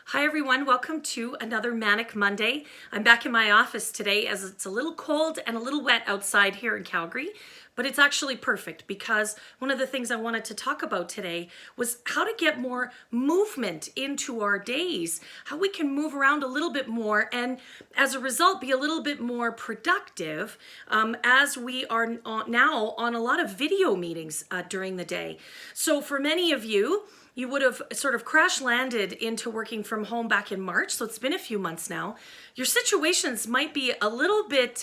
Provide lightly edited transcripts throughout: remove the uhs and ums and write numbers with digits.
Hi everyone, welcome to another Manic Monday. I'm back in my office today as it's a little cold and a little wet outside here in Calgary, but it's actually perfect because one of the things I wanted to talk about today was how to get more movement into our days, how we can move around a little bit more and as a result be a little bit more productive as we are now on a lot of video meetings during the day. So for many of you, you would have sort of crash landed into working from home back in March, so it's been a few months now. Your situations might be a little bit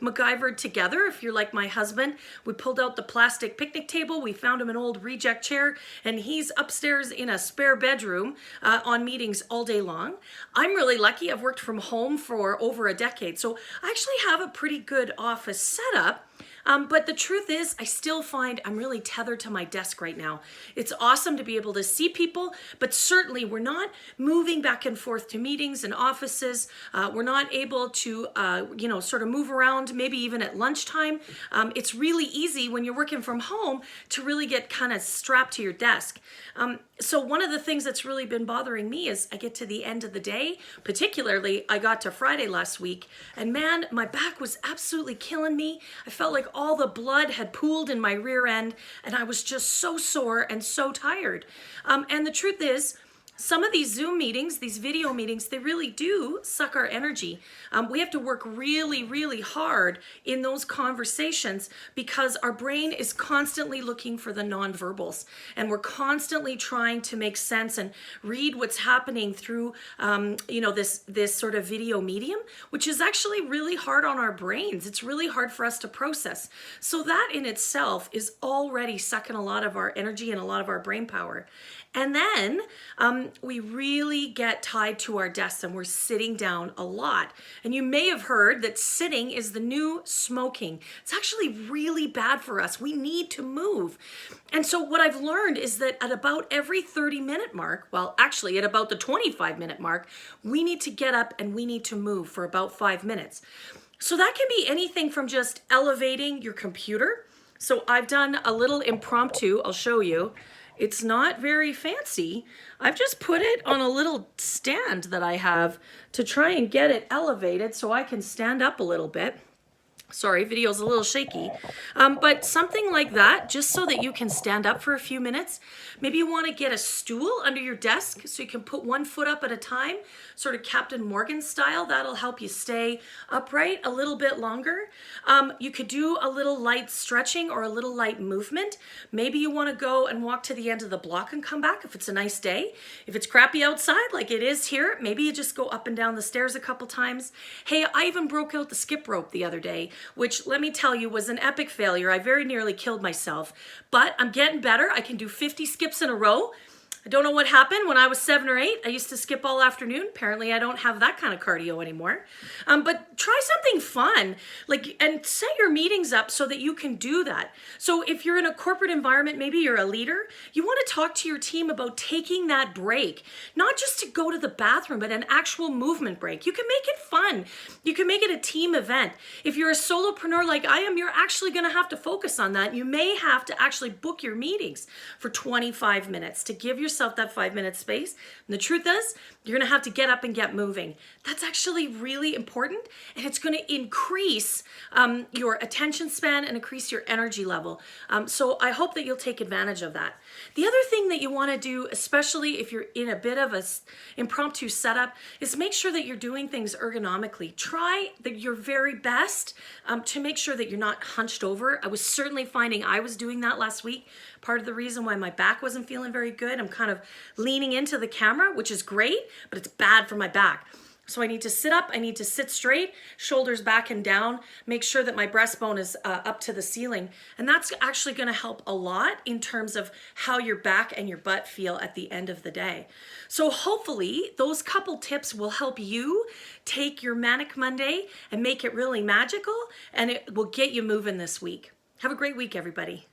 MacGyvered together. If you're like my husband, we pulled out the plastic picnic table, we found him an old reject chair, and he's upstairs in a spare bedroom on meetings all day long. I'm really lucky. I've worked from home for over a decade, so I actually have a pretty good office setup. But the truth is, I still find I'm really tethered to my desk right now. It's awesome to be able to see people, but certainly we're not moving back and forth to meetings and offices. We're not able to, sort of move around, maybe even at lunchtime. It's really easy when you're working from home to really get kind of strapped to your desk. So one of the things that's really been bothering me is I get to the end of the day, particularly I got to Friday last week, and man, my back was absolutely killing me. I felt like all the blood had pooled in my rear end, and I was just so sore and so tired. And the truth is, some of these Zoom meetings, these video meetings, they really do suck our energy. We have to work really, really hard in those conversations because our brain is constantly looking for the nonverbals, and we're constantly trying to make sense and read what's happening through, this sort of video medium, which is actually really hard on our brains. It's really hard for us to process. So that in itself is already sucking a lot of our energy and a lot of our brain power. And then we really get tied to our desks and we're sitting down a lot. And you may have heard that sitting is the new smoking. It's actually really bad for us. We need to move. And so what I've learned is that at about every 30-minute mark, well, actually at about the 25-minute mark, we need to get up and we need to move for about 5 minutes. So that can be anything from just elevating your computer. So I've done a little impromptu, I'll show you. It's not very fancy. I've just put it on a little stand that I have to try and get it elevated so I can stand up a little bit. Sorry, video's a little shaky, but something like that, just so that you can stand up for a few minutes. Maybe you want to get a stool under your desk so you can put one foot up at a time, sort of Captain Morgan style. That'll help you stay upright a little bit longer. You could do a little light stretching or a little light movement. Maybe you want to go and walk to the end of the block and come back if it's a nice day. If it's crappy outside like it is here, maybe you just go up and down the stairs a couple times. Hey, I even broke out the skip rope the other day, which let me tell you was an epic failure. I very nearly killed myself, but I'm getting better. I can do 50 skips in a row. I don't know what happened when I was 7 or 8. I used to skip all afternoon. Apparently I don't have that kind of cardio anymore. But try something fun, and set your meetings up so that you can do that. So if you're in a corporate environment, maybe you're a leader, you want to talk to your team about taking that break, not just to go to the bathroom, but an actual movement break. You can make it fun. You can make it a team event. If you're a solopreneur like I am, you're actually going to have to focus on that. You may have to actually book your meetings for 25 minutes to give yourself that 5-minute space. And the truth is, you're going to have to get up and get moving. That's actually really important, and it's going to increase your attention span and increase your energy level. So I hope that you'll take advantage of that. The other thing that you want to do, especially if you're in a bit of an impromptu setup, is make sure that you're doing things ergonomically. Try your very best to make sure that you're not hunched over. I was certainly finding I was doing that last week. Part of the reason why my back wasn't feeling very good, I'm kind of leaning into the camera, which is great, but it's bad for my back. So I need to sit up, I need to sit straight, shoulders back and down, make sure that my breastbone is up to the ceiling. And that's actually gonna help a lot in terms of how your back and your butt feel at the end of the day. So hopefully those couple tips will help you take your Manic Monday and make it really magical, and it will get you moving this week. Have a great week, everybody.